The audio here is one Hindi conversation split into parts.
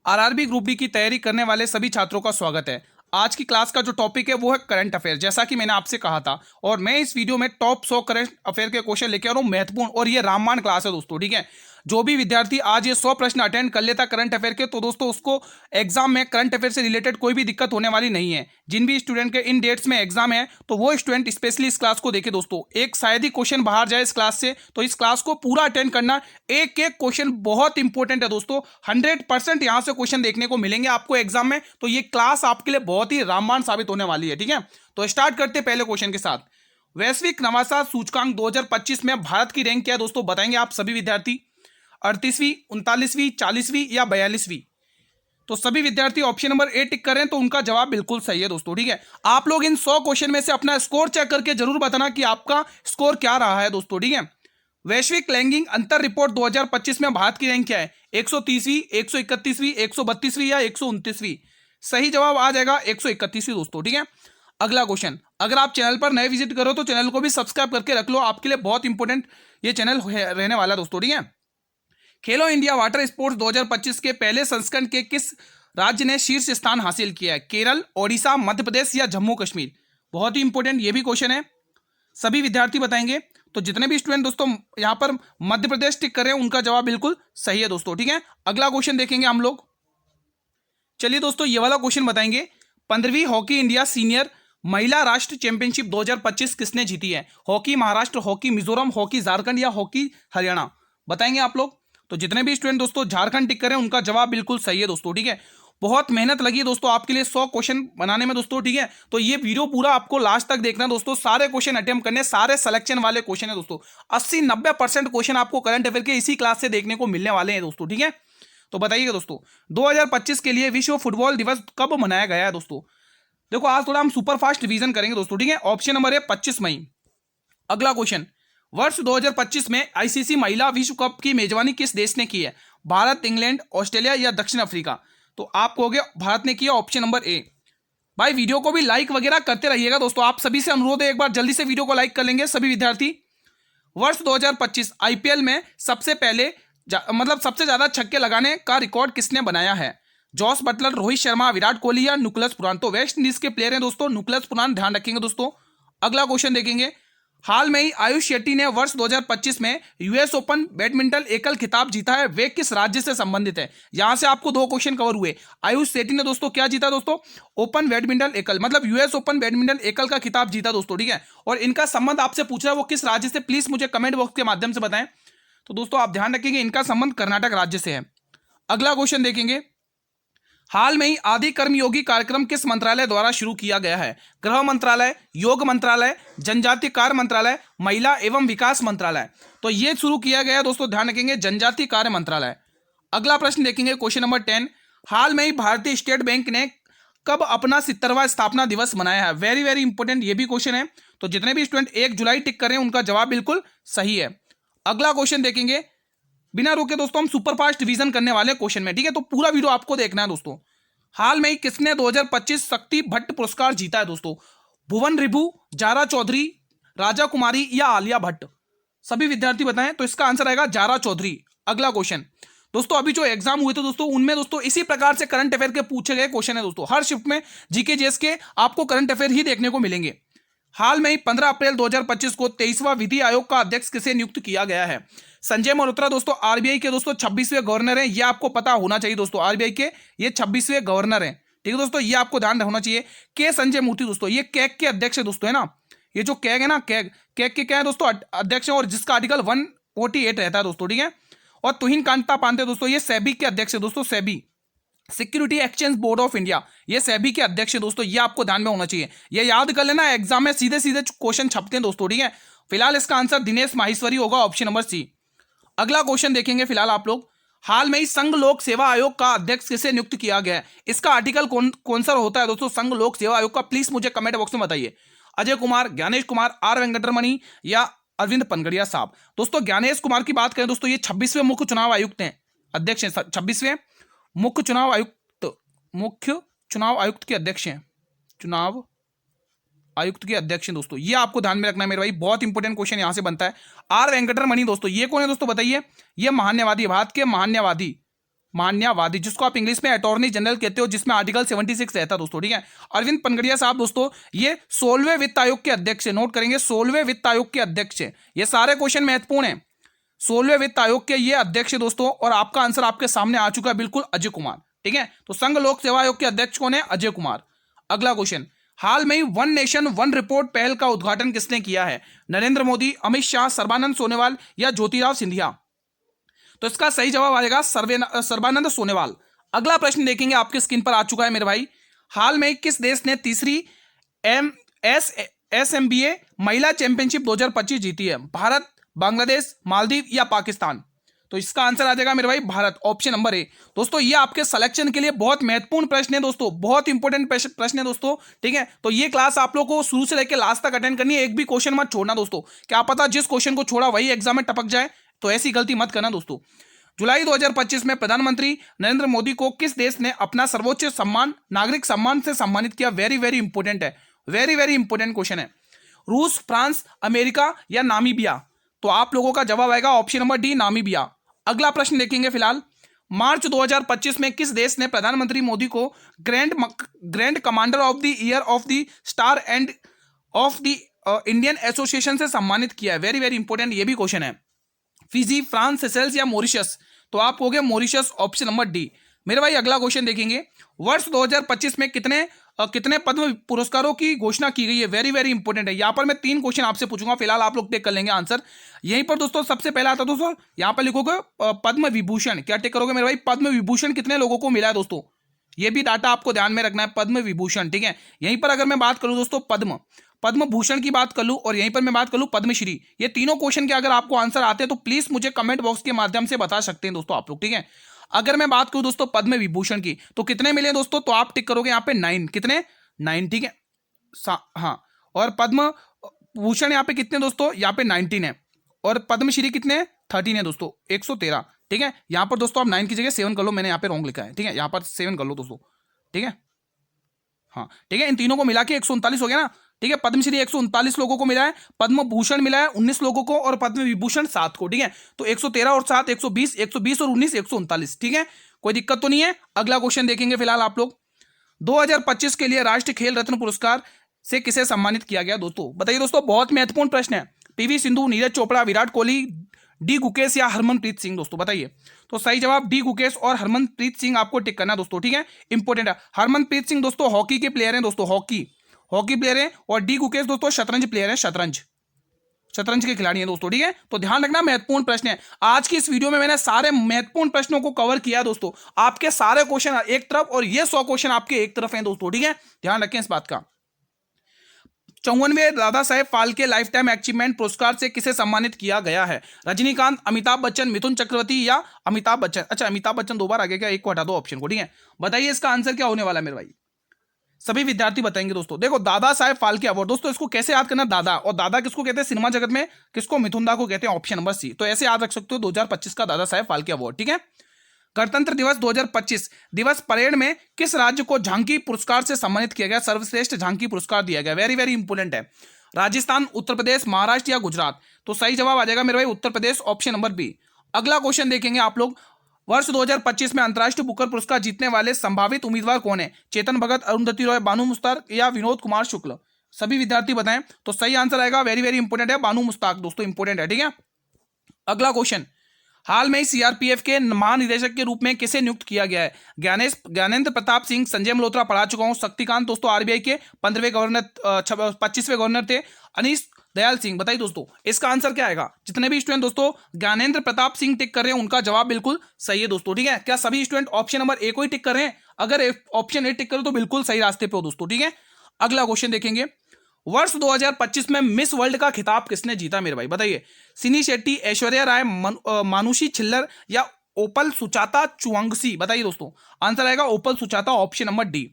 आरआरबी ग्रुप डी की तैयारी करने वाले सभी छात्रों का स्वागत है। आज की क्लास का जो टॉपिक है वो है करंट अफेयर, जैसा कि मैंने आपसे कहा था। और मैं इस वीडियो में टॉप 100 करंट अफेयर के क्वेश्चन लेके आ रहा हूँ, महत्वपूर्ण। और ये रामबाण क्लास है दोस्तों, ठीक है। जो भी विद्यार्थी आज ये 100 प्रश्न अटेंड कर लेता करंट अफेयर के, तो दोस्तों उसको एग्जाम में करंट अफेयर से रिलेटेड कोई भी दिक्कत होने वाली नहीं है। जिन भी स्टूडेंट के इन डेट्स में एग्जाम है, तो वो स्टूडेंट स्पेशली इस क्लास को देखे दोस्तों। एक शायद ही क्वेश्चन बाहर जाए इस क्लास से, तो इस क्लास को पूरा अटेंड करना। एक एक क्वेश्चन बहुत इंपॉर्टेंट है दोस्तों। 100% यहां से क्वेश्चन देखने को मिलेंगे आपको एग्जाम में। तो ये क्लास आपके लिए बहुत ही रामबाण साबित होने वाली है, ठीक है। तो स्टार्ट करते पहले क्वेश्चन के साथ। वैश्विक नवाचार सूचकांक 2025 में भारत की रैंक क्या है दोस्तों, बताएंगे आप सभी विद्यार्थी। 38वीं, 39वीं, 40वीं या 42वीं। तो सभी विद्यार्थी ऑप्शन नंबर ए टिक कर रहे हैं, तो उनका जवाब बिल्कुल सही है दोस्तों, ठीक है। आप लोग इन 100 क्वेश्चन में से अपना स्कोर चेक करके जरूर बताना कि आपका स्कोर क्या रहा है दोस्तों, ठीक है। वैश्विक लैंगिंग अंतर रिपोर्ट 2025 में भारत की रैंक क्या है, 130वीं, 131वीं, 132वीं या 129वीं। सही जवाब आ जाएगा 131वीं दोस्तों, ठीक है। अगला क्वेश्चन, अगर आप चैनल पर नए विजिट करो तो चैनल को भी सब्सक्राइब करके रख लो, आपके लिए बहुत इंपॉर्टेंट ये चैनल रहने वाला है दोस्तों, ठीक है। खेलो इंडिया वाटर स्पोर्ट्स 2025 के पहले संस्करण के किस राज्य ने शीर्ष स्थान हासिल किया है, केरल, ओडिशा, मध्य प्रदेश या जम्मू कश्मीर। बहुत ही इंपॉर्टेंट ये भी क्वेश्चन है, सभी विद्यार्थी बताएंगे। तो जितने भी स्टूडेंट दोस्तों यहां पर मध्य प्रदेश टिक कर रहे हैं, उनका जवाब बिल्कुल सही है दोस्तों, ठीक है। अगला क्वेश्चन देखेंगे हम लोग। चलिए दोस्तों, ये वाला क्वेश्चन बताएंगे। 15वीं हॉकी इंडिया सीनियर महिला राष्ट्र चैंपियनशिप 2025 किसने जीती है, hockey Maharashtra, hockey Mizoram, hockey Jharkhand या हॉकी हरियाणा। बताएंगे आप लोग। तो जितने भी स्टूडेंट दोस्तों झारखंड टिक करें, उनका जवाब बिल्कुल सही है दोस्तों, ठीक है। बहुत मेहनत लगी है दोस्तों आपके लिए 100 क्वेश्चन बनाने में दोस्तों, ठीक है। तो ये वीडियो पूरा आपको लास्ट तक देखना है दोस्तों। सारे क्वेश्चन अटेम्प्ट करने, सारे सिलेक्शन वाले क्वेश्चन है दोस्तों। 80-90% क्वेश्चन आपको करंट अफेयर के इसी क्लास से देखने को मिलने वाले हैं दोस्तों, ठीक है। तो बताइएगा दोस्तों, 2025 के लिए विश्व फुटबॉल दिवस कब मनाया गया है दोस्तों। देखो, आज थोड़ा हम सुपर फास्ट रिवीजन करेंगे दोस्तों, ठीक है। ऑप्शन नंबर है 25 मई। अगला क्वेश्चन, वर्ष 2025 में आईसीसी महिला विश्व कप की मेजबानी किस देश ने की है, भारत, इंग्लैंड, ऑस्ट्रेलिया या दक्षिण अफ्रीका। तो आप कहोगे भारत ने किया, ऑप्शन नंबर ए। भाई वीडियो को भी लाइक वगैरह करते रहिएगा दोस्तों, आप सभी से अनुरोध है, एक बार जल्दी से वीडियो को लाइक कर लेंगे सभी विद्यार्थी। वर्ष 2025 आईपीएल में सबसे पहले सबसे ज्यादा छक्के लगाने का रिकॉर्ड किसने बनाया है, जॉस बटलर, रोहित शर्मा, विराट कोहली या निकोलस पुरान। तो वेस्ट इंडीज के प्लेयर हैं दोस्तों निकोलस पुरान, ध्यान रखेंगे दोस्तों। अगला क्वेश्चन देखेंगे। हाल में ही आयुष शेट्टी ने वर्ष 2025 में यूएस ओपन बैडमिंटन एकल खिताब जीता है, वे किस राज्य से संबंधित है। यहां से आपको 2 क्वेश्चन कवर हुए। आयुष शेट्टी ने दोस्तों क्या जीता दोस्तों, ओपन बैडमिंटन एकल, मतलब यूएस ओपन बैडमिंटन एकल का खिताब जीता दोस्तों, ठीक है। और इनका संबंध आपसे पूछ रहा है वो किस राज्य से, प्लीज मुझे कमेंट बॉक्स के माध्यम से बताएं। तो दोस्तों आप ध्यान रखेंगे, इनका संबंध कर्नाटक राज्य से है। अगला क्वेश्चन देखेंगे। हाल में ही आदि कर्मयोगी कार्यक्रम किस मंत्रालय द्वारा शुरू किया गया है, गृह मंत्रालय, योग मंत्रालय, जनजातीय कार्य मंत्रालय, महिला एवं विकास मंत्रालय। तो ये शुरू किया गया है दोस्तों, ध्यान रखेंगे, जनजातीय कार्य मंत्रालय। अगला प्रश्न देखेंगे, क्वेश्चन नंबर 10। हाल में ही भारतीय स्टेट बैंक ने कब अपना 70वां स्थापना दिवस मनाया है। वेरी वेरी इंपॉर्टेंट ये भी क्वेश्चन है। तो जितने भी स्टूडेंट 1 जुलाई टिक करें, उनका जवाब बिल्कुल सही है। अगला क्वेश्चन देखेंगे। बिना रुके दोस्तों हम सुपर फास्ट रिवीजन करने वाले क्वेश्चन में, ठीक है। तो पूरा वीडियो आपको देखना है दोस्तों। हाल में ही किसने 2025 शक्ति भट्ट पुरस्कार जीता है दोस्तों, भुवन रिभु, जारा चौधरी, राजा कुमारी या आलिया भट्ट। सभी विद्यार्थी बताएं। तो इसका आंसर आएगा जारा चौधरी। अगला क्वेश्चन दोस्तों, अभी जो एग्जाम हुए थे दोस्तों, उनमें दोस्तों इसी प्रकार से करंट अफेयर के पूछे गए क्वेश्चन है दोस्तों। हर शिफ्ट में जीके जीएस के आपको करंट अफेयर ही देखने को मिलेंगे। हाल में ही 15 अप्रैल 2025 को 23वां विधि आयोग का अध्यक्ष किसे नियुक्त किया गया है, संजय मल्होत्रा दोस्तों आरबीआई के दोस्तों 26वें गवर्नर हैं। ये आपको पता होना चाहिए दोस्तों, आरबीआई के ये 26वें गवर्नर हैं, ठीक है दोस्तों। ये आपको ध्यान रखना चाहिए। के संजय मूर्ति दोस्तों, ये कैग के अध्यक्ष है दोस्तों, है ना। ये जो कैग है ना, कैग के क्या है दोस्तों, अध्यक्ष है, और जिसका आर्टिकल 148 रहता है दोस्तों, ठीक है। और तुहिन कांता पांडे दोस्तों, ये सेबी के अध्यक्ष है दोस्तों, SEBI security exchange board of India, ये सेबी के अध्यक्ष है दोस्तों। ये आपको ध्यान में होना चाहिए, ये याद कर लेना, एग्जाम में सीधे सीधे क्वेश्चन छपते हैं दोस्तों, ठीक है। फिलहाल इसका आंसर दिनेश माहेश्वरी होगा, ऑप्शन नंबर सी। अगला क्वेश्चन देखेंगे फिलहाल आप लोग। हाल में ही संघ लोक सेवा आयोग का अध्यक्ष किसे नियुक्त किया गया है, इसका आर्टिकल कौन सा होता है दोस्तों, संघ लोक सेवा आयोग का, प्लीज मुझे कमेंट बॉक्स में बताइए। अजय कुमार, ज्ञानेश कुमार, आर वेंकटरमणि या अरविंद पनगड़िया साहब। दोस्तों ज्ञानेश कुमार की बात करें दोस्तों, ये 26वें मुख्य चुनाव आयुक्त हैं, अध्यक्ष हैं, 26वें मुख्य चुनाव आयुक्त के अध्यक्ष हैं, चुनाव आयुक्त के अध्यक्ष हैं दोस्तों। ये आपको ध्यान में रखना है मेरे भाई, बहुत इंपॉर्टेंट क्वेश्चन यहां से बनता है। आर वेंकटरमणि दोस्तों, ये कौन है दोस्तों बताइए, ये महान्यवादी, भारत के महान्यवादी मान्यवादी, जिसको आप इंग्लिश में अटॉर्नी जनरल कहते हो, जिसमें आर्टिकल 76 रहता है दोस्तों, ठीक है। अरविंद पनगड़िया साहब दोस्तों ये 16वें वित्त आयोग के अध्यक्ष है, नोट करेंगे 16वें वित्त आयोग के अध्यक्ष है। ये सारे क्वेश्चन महत्वपूर्ण है। 16वें वित्त आयोग के ये अध्यक्ष है दोस्तों, और आपका आंसर आपके सामने आ चुका है बिल्कुल, अजय कुमार, ठीक है। तो संघ लोक सेवा आयोग के अध्यक्ष कौन है? अजय कुमार। अगला क्वेश्चन, हाल में ही वन नेशन वन रिपोर्ट पहल का उद्घाटन किसने किया है? नरेंद्र मोदी, अमित शाह, सर्बानंद सोनोवाल या ज्योतिराव सिंधिया? तो इसका सही जवाब आएगा सर्बानंद सोनोवाल। अगला प्रश्न देखेंगे, आपके स्क्रीन पर आ चुका है मेरे भाई। हाल में किस देश ने तीसरी SMBA महिला चैंपियनशिप 2025 जीती है? भारत, बांग्लादेश, मालदीव या पाकिस्तान? तो इसका आंसर आ जाएगा मेरे भाई भारत, ऑप्शन नंबर ए। दोस्तों ये आपके सिलेक्शन के लिए बहुत महत्वपूर्ण प्रश्न है दोस्तों, बहुत इंपॉर्टेंट प्रश्न है दोस्तों, ठीक है। तो ये क्लास आप लोगों को शुरू से लेकर लास्ट तक अटेंड करनी है, एक भी क्वेश्चन मत छोड़ना दोस्तों, क्या पता जिस क्वेश्चन को छोड़ा वही एग्जाम में टपक जाए, तो ऐसी गलती मत करना दोस्तों। जुलाई 2025 में प्रधानमंत्री नरेंद्र मोदी को किस देश ने अपना सर्वोच्च सम्मान नागरिक सम्मान से सम्मानित किया? वेरी वेरी इंपॉर्टेंट है, वेरी वेरी इंपॉर्टेंट क्वेश्चन है। रूस, फ्रांस, अमेरिका या नामीबिया? तो आप लोगों का जवाब आएगा ऑप्शन नंबर डी, नामीबिया। अगला प्रश्न देखेंगे फिलहाल, मार्च 2025 में किस देश ने प्रधानमंत्री मोदी को grand commander of the year of the star end of the Indian association से सम्मानित किया है? वेरी वेरी इंपॉर्टेंट ये भी क्वेश्चन है। फिजी, फ्रांस, सेशेल्स या मॉरिशस? तो आप कहोगे मॉरिशस, ऑप्शन नंबर डी। मेरे भाई अगला क्वेश्चन देखेंगे, वर्ष 2025 में कितने पद्म पुरस्कारों की घोषणा की गई है? वेरी वेरी इंपॉर्टेंट है। यहां पर मैं 3 क्वेश्चन आपसे पूछूंगा, फिलहाल आप लोग टेक कर लेंगे आंसर। यहीं पर दोस्तों सबसे पहला आता है दोस्तों, यहां पर लिखोगे पद्म विभूषण। क्या टेक करोगे मेरे भाई? पद्म विभूषण कितने लोगों को मिला है दोस्तों, ये भी डाटा आपको ध्यान में रखना है, पद्म विभूषण, ठीक है। यहीं पर अगर मैं बात करूं दोस्तों पद्म भूषण की बात कर लूं, और यहीं पर मैं बात कर लूं पद्मश्री, ये तीनों क्वेश्चन के अगर आपको आंसर आते हैं तो प्लीज मुझे कमेंट बॉक्स के माध्यम से बता सकते हैं दोस्तों आप लोग, ठीक है। अगर मैं बात करूं दोस्तों पद्म विभूषण की, तो कितने मिले दोस्तों? तो आप टिक करोगे यहाँ पे 9, कितने? 9, ठीक है। हाँ, और पद्म भूषण यहाँ पे कितने दोस्तों? यहाँ पे 19 है, और पद्मश्री कितने? 13 है दोस्तों, 113, ठीक है। यहाँ पर दोस्तों आप 9 की जगह 7 कर लो, मैंने यहाँ पे रॉन्ग लिखा है, ठीक है। यहाँ पर 7 कर लो दोस्तों, ठीक है। हाँ ठीक है, इन तीनों को मिला के 139 हो गया ना, ठीक है। पद्मश्री 139 लोगों को मिला है, पद्म भूषण मिला है 19 लोगों को, और पद्म विभूषण 7 को, ठीक है। तो 113 और 7 120, 120 और 19 139, ठीक है। कोई दिक्कत तो नहीं है। अगला क्वेश्चन देखेंगे फिलहाल आप लोग, 2025 के लिए राष्ट्रीय खेल रत्न पुरस्कार से किसे सम्मानित किया गया दोस्तों? बताइए दोस्तों, बहुत महत्वपूर्ण प्रश्न है। पीवी सिंधु, नीरज चोपड़ा, विराट कोहली, डी गुकेश या हरमनप्रीत सिंह? दोस्तों बताइए। तो सही जवाब डी गुकेश और हरमनप्रीत सिंह आपको टिक करना दोस्तों, ठीक है, इंपॉर्टेंट है। हरमनप्रीत सिंह दोस्तों हॉकी के प्लेयर हैं दोस्तों, हॉकी प्लेयर हैं, और डी गुकेश दोस्तों शतरंज प्लेयर हैं, शतरंज के खिलाड़ी हैं दोस्तों, ठीक है। तो ध्यान रखना, महत्वपूर्ण प्रश्न है। आज की इस वीडियो में मैंने सारे महत्वपूर्ण प्रश्नों को कवर किया दोस्तों, आपके सारे क्वेश्चन एक तरफ और ये 100 क्वेश्चन आपके एक तरफ हैं दोस्तों, ठीक है। ध्यान रखें इस बात का। 54वें Dada Saheb Phalke life time achievement पुरस्कार से किसे सम्मानित किया गया है? रजनीकांत, अमिताभ बच्चन, मिथुन चक्रवर्ती या अमिताभ बच्चन? अच्छा, अमिताभ बच्चन 2 बार आ गया क्या? एक को हटा दो ऑप्शन को, ठीक है। बताइए इसका आंसर क्या होने वाला है मेरे भाई, सभी विद्यार्थी बताएंगे दोस्तों। देखो, दादा साहेब फाल्के अवार्ड दोस्तों, इसको कैसे याद करना? दादा, और दादा किसको कहते हैं सिनेमा जगत में? किसको? मिथुन दा को कहते हैं, ऑप्शन नंबर सी। तो ऐसे याद रख सकते हो 2025 का दादा साहेब फाल्के अवार्ड, ठीक है। गणतंत्र दिवस 2025 दिवस परेड में किस राज्य को झांकी पुरस्कार से सम्मानित किया गया? सर्वश्रेष्ठ झांकी पुरस्कार दिया गया, वेरी वेरी इंपोर्टेंट है। राजस्थान, उत्तर प्रदेश, महाराष्ट्र या गुजरात? तो सही जवाब आ जाएगा मेरे भाई Uttar Pradesh, option number B. अगला क्वेश्चन देखेंगे आप लोग, वर्ष 2025 में अंतर्राष्ट्रीय बुकर पुरस्कार जीतने वाले संभावित उम्मीदवार कौन है? चेतन भगत, अरुंधति रॉय, बानू मुश्ताक या विनोद कुमार शुक्ल? सभी विद्यार्थी बताएं। तो सही आंसर आएगा, वेरी वेरी इंपोर्टेंट है, बानू मुश्ताक दोस्तों, इंपोर्टेंट है, ठीक है। अगला क्वेश्चन, हाल में सीआरपीएफ के महानिदेशक के रूप में किसे नियुक्त किया गया है? ज्ञानेंद्र प्रताप सिंह, संजय मल्होत्रा पढ़ा चुका हूं, शक्तिकांत दोस्तों आरबीआई के 15वें गवर्नर 25वें गवर्नर थे, अनीश दयाल सिंह? बताइए दोस्तों इसका आंसर क्या आएगा? जितने भी स्टूडेंट दोस्तों ज्ञानेंद्र प्रताप सिंह टिक कर रहे हैं उनका जवाब बिल्कुल सही है दोस्तों, ठीक है। क्या सभी स्टूडेंट ऑप्शन नंबर ए को ही टिक कर रहे हैं? अगर ऑप्शन ए टिक करो तो बिल्कुल सही रास्ते पे हो दोस्तों, ठीक है। अगला क्वेश्चन देखेंगे, वर्ष 2025 में मिस वर्ल्ड का खिताब किसने जीता मेरे भाई? बताइए। सिनी शेट्टी, ऐश्वर्या राय, मानुषी छिल्लर या ओपल सुचाता चुवंगसी? बताइए दोस्तों, आंसर आएगा ओपल सुचाता, ऑप्शन नंबर डी।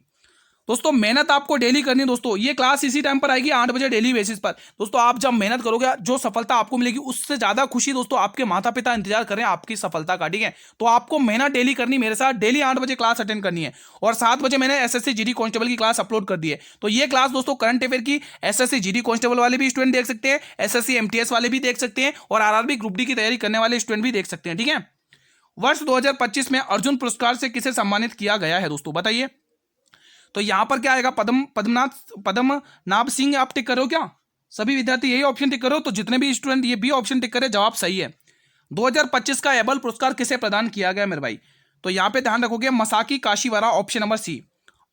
दोस्तों मेहनत आपको डेली करनी है दोस्तों, ये क्लास इसी टाइम पर आएगी 8 बजे डेली बेसिस पर। दोस्तों आप जब मेहनत करोगे जो सफलता आपको मिलेगी उससे ज्यादा खुशी दोस्तों आपके माता पिता इंतजार कर रहे हैं आपकी सफलता का, ठीक है। तो आपको मेहनत डेली करनी, मेरे साथ डेली 8 बजे क्लास अटेंड करनी है, और 7 बजे मैंने एसएससी जीडी कांस्टेबल की क्लास अपलोड कर दी है। तो ये क्लास दोस्तों करंट अफेयर की एसएससी जीडी कांस्टेबल वाले भी स्टूडेंट देख सकते हैं, एसएससी एमटीएस वाले भी देख सकते हैं, और आरआरबी ग्रुप डी की तैयारी करने वाले स्टूडेंट भी देख सकते हैं, ठीक है। वर्ष 2025 में अर्जुन पुरस्कार से किसे सम्मानित किया गया है दोस्तों, बताइए। तो यहां पर क्या आएगा, पद्मनाभ सिंह। आप टिक करो क्या, सभी विद्यार्थी यही ऑप्शन टिक करो। तो जितने भी स्टूडेंट ये बी ऑप्शन टिक करे, जवाब सही है। 2025 का एबल पुरस्कार किसे प्रदान किया गया मेरे भाई, तो यहां पे ध्यान रखोगे मसाकी काशीवारा, ऑप्शन नंबर सी।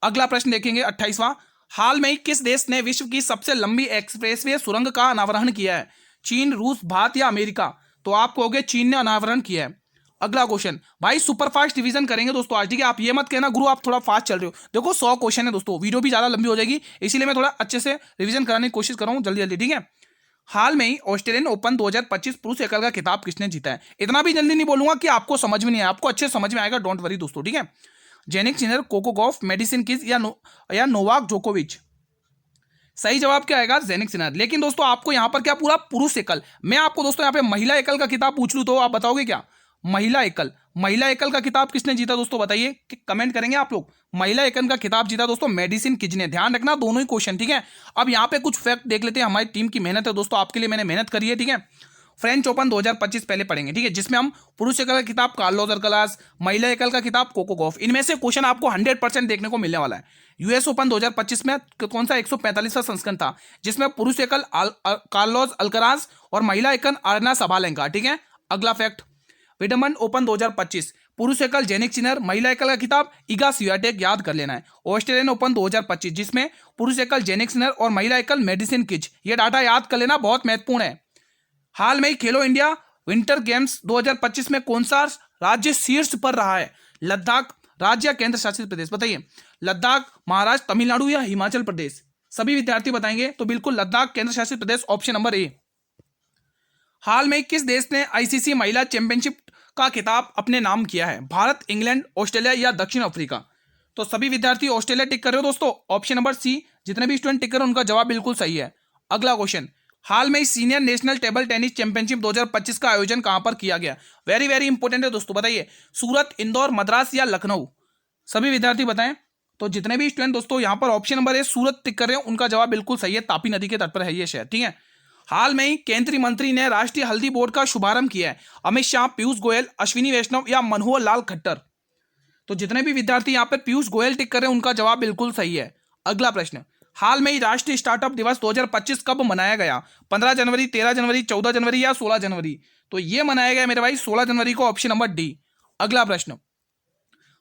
अगला प्रश्न देखेंगे 28वां। हाल में ही किस देश ने विश्व की सबसे लंबी एक्सप्रेसवे सुरंग का अनावरण किया है, चीन, रूस, भारत या अमेरिका। तो आप कहोगे चीन ने अनावरण किया है। अगला क्वेश्चन भाई सुपर फास्ट रिवीजन करेंगे दोस्तों आज, ठीक है। आप ये मत कहना गुरु आप थोड़ा फास्ट चल रहे हो। देखो 100 क्वेश्चन है दोस्तों, वीडियो भी ज्यादा लंबी हो जाएगी, इसीलिए मैं थोड़ा अच्छे से रिवीजन कराने की कोशिश कर रहा हूँ जल्दी जल्दी, ठीक है। हाल में ही ऑस्ट्रेलियन ओपन 2025 पुरुष एकल का खिताब किसने जीता है। इतना भी जल्दी नहीं बोलूंगा कि आपको समझ में नहीं आया, आपको अच्छे समझ में आएगा, डोंट वरी दोस्तों, ठीक है। Jannik Sinner, Coco Gauff, Madison Keys या नोवाक जोकोविच। सही जवाब क्या आएगा, जेनिक सिनर। लेकिन दोस्तों आपको यहां पर क्या पूरा पुरुष एकल, मैं आपको दोस्तों यहां पे महिला एकल का खिताब पूछ लूं तो आप बताओगे क्या, महिला एकल का खिताब किसने जीता दोस्तों, बताइए कि कमेंट करेंगे आप लोग। महिला एकल का खिताब जीता दोस्तों मेडिसिन किज ने। ध्यान रखना दोनों ही क्वेश्चन, ठीक है। अब यहाँ पे कुछ फैक्ट देख लेते हैं, हमारी टीम की मेहनत है दोस्तों, आपके लिए मैंने मेहनत करी है, ठीक है। फ्रेंच ओपन 2025 पहले पढ़ेंगे, ठीक है, जिसमें हम पुरुष एकल का खिताब कार्लोस अल्कराज, महिला एकल का खिताब कोको गॉफ। इनमें से क्वेश्चन आपको 100% देखने को मिलने वाला है। यूएस ओपन 2025 में कौन सा 145वां संस्करण था, जिसमें पुरुष एकल कार्लोस अल्कराज और महिला एकल आरना सबालेंका, ठीक है। अगला फैक्ट, विडम्बन ओपन 2025 पुरुष एकल जेनिक सिनर, महिला एकल का खिताब इगा स्वियाटेक, याद कर लेना है। ऑस्ट्रेलियन ओपन 2025 जिसमें पुरुष एकल जेनिक सिनर और महिला एकल मेडिसिन किज, ये डाटा याद कर लेना, बहुत महत्वपूर्ण है। हाल में ही खेलो इंडिया विंटर गेम्स 2025 में कौन सा राज्य शीर्ष पर रहा है, लद्दाख राज्य या केंद्र शासित प्रदेश, बताइए। लद्दाख, महाराष्ट्र, तमिलनाडु या हिमाचल प्रदेश। सभी विद्यार्थी बताएंगे तो बिल्कुल लद्दाख केंद्र शासित प्रदेश, ऑप्शन नंबर ए। हाल में किस देश ने आईसीसी महिला चैंपियनशिप का खिताब अपने नाम किया है, भारत, इंग्लैंड, ऑस्ट्रेलिया या दक्षिण अफ्रीका। तो सभी विद्यार्थी ऑस्ट्रेलिया टिक कर रहे हो दोस्तों, ऑप्शन नंबर सी। जितने भी स्टूडेंट टिक कर रहे हो उनका जवाब बिल्कुल सही है। अगला क्वेश्चन, हाल में senior national table tennis championship 2025 का आयोजन कहां पर किया गया, वेरी वेरी इंपॉर्टेंट है दोस्तों, बताइए। सूरत, इंदौर, मद्रास या लखनऊ। सभी विद्यार्थी बताएं। तो जितने भी स्टूडेंट दोस्तों यहां पर ऑप्शन नंबर ए सूरत टिक कर रहे हैं उनका जवाब बिल्कुल सही है, तापी नदी के तट पर है ये शहर, ठीक है। हाल में ही केंद्रीय मंत्री ने राष्ट्रीय हल्दी बोर्ड का शुभारंभ किया है, अमित शाह, पीयूष गोयल, अश्विनी वैष्णव या मनोहर लाल खट्टर। तो जितने भी विद्यार्थी यहां पर पीयूष गोयल टिक कर रहे हैं उनका जवाब बिल्कुल सही है। अगला प्रश्न, हाल में ही राष्ट्रीय स्टार्टअप दिवस 2025 कब मनाया गया, 15 जनवरी, 13 जनवरी, 14 जनवरी या 16 जनवरी। तो ये मनाया गया मेरे भाई 16 जनवरी को, ऑप्शन नंबर डी। अगला प्रश्न,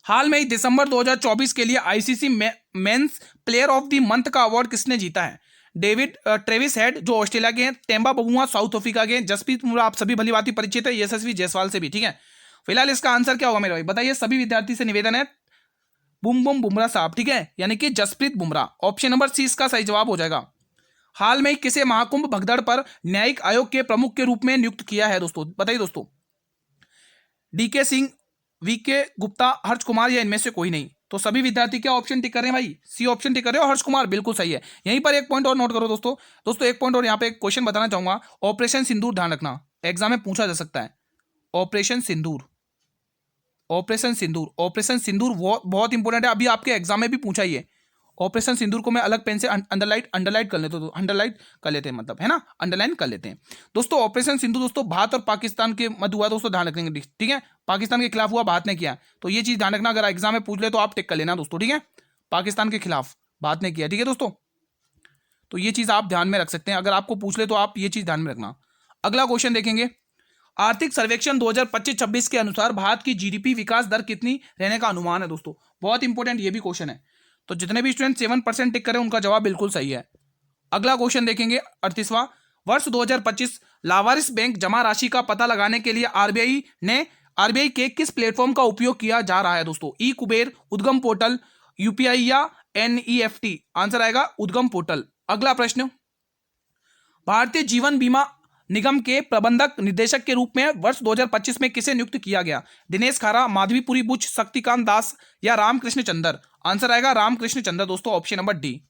हाल में ही दिसंबर 2024 के लिए ICC men's player of the month का अवार्ड किसने जीता है, डेविड ट्रेविस हेड जो ऑस्ट्रेलिया के हैं, टेम्बा बबुआ साउथ अफ्रीका के, जसप्रीत बुमराह आप सभी भली भांति परिचित है यशस्वी जायसवाल से भी, ठीक है। फिलहाल इसका आंसर क्या होगा मेरे भाई, बताइए। सभी विद्यार्थी से निवेदन है, बुम बुम बुमराह साहब, ठीक है, यानी कि Jasprit Bumrah, option number C इसका सही जवाब हो जाएगा। हाल में किसे महाकुंभ भगदड़ पर न्यायिक आयोग के प्रमुख के रूप में नियुक्त किया है दोस्तों, बताइए दोस्तों। डीके सिंह, वीके गुप्ता, हर्ष कुमार या इनमें से कोई नहीं। तो सभी विद्यार्थी क्या ऑप्शन टिक कर रहे हैं भाई, सी ऑप्शन टिक कर रहे हो, हर्ष कुमार बिल्कुल सही है। यहीं पर एक पॉइंट और नोट करो दोस्तों एक पॉइंट और यहाँ पे एक क्वेश्चन बताना चाहूंगा, ऑपरेशन सिंदूर, ध्यान रखना एग्जाम में पूछा जा सकता है। ऑपरेशन सिंदूर बहुत इंपॉर्टेंट है, अभी आपके एग्जाम में भी पूछा ही है। ऑपरेशन सिंदूर को मैं अलग पेन से अंडरलाइन कर लेते हैं, अंडरलाइन कर लेते हैं, मतलब है ना, अंडरलाइन कर लेते हैं दोस्तों। ऑपरेशन सिंदूर दोस्तों भारत और पाकिस्तान के मध्य हुआ दोस्तों, ध्यान रखेंगे, ठीक है। पाकिस्तान के खिलाफ हुआ, भारत ने किया, तो ये चीज ध्यान रखना, अगर एग्जाम में पूछ ले तो आप टिक कर लेना दोस्तों, ठीक है। पाकिस्तान के खिलाफ भारत ने किया, ठीक है दोस्तों। तो ये चीज आप ध्यान में रख सकते हैं, अगर आपको पूछ ले तो आप ये चीज ध्यान में रखना। अगला क्वेश्चन देखेंगे, आर्थिक सर्वेक्षण 2025-26 के अनुसार भारत की जीडीपी विकास दर कितनी रहने का अनुमान है दोस्तों, बहुत इंपॉर्टेंट ये भी क्वेश्चन है। तो जितने भी स्टूडेंट 7% टिक करें उनका जवाब बिल्कुल सही है। अगला क्वेश्चन देखेंगे 38वां, वर्ष 2025 लावारिस बैंक जमा राशि का पता लगाने के लिए आरबीआई के किस प्लेटफॉर्म का उपयोग किया जा रहा है दोस्तों, ई कुबेर, उद्गम पोर्टल, यूपीआई या एनईएफटी। आंसर आएगा उद्गम पोर्टल। अगला प्रश्न, भारतीय जीवन बीमा निगम के प्रबंधक निदेशक के रूप में वर्ष 2025 में किसे नियुक्त किया गया, दिनेश खारा, माधवीपुरी बुच, शक्तिकांत दास या रामकृष्ण चंदर। आंसर आएगा रामकृष्ण चंदर दोस्तों, ऑप्शन नंबर डी।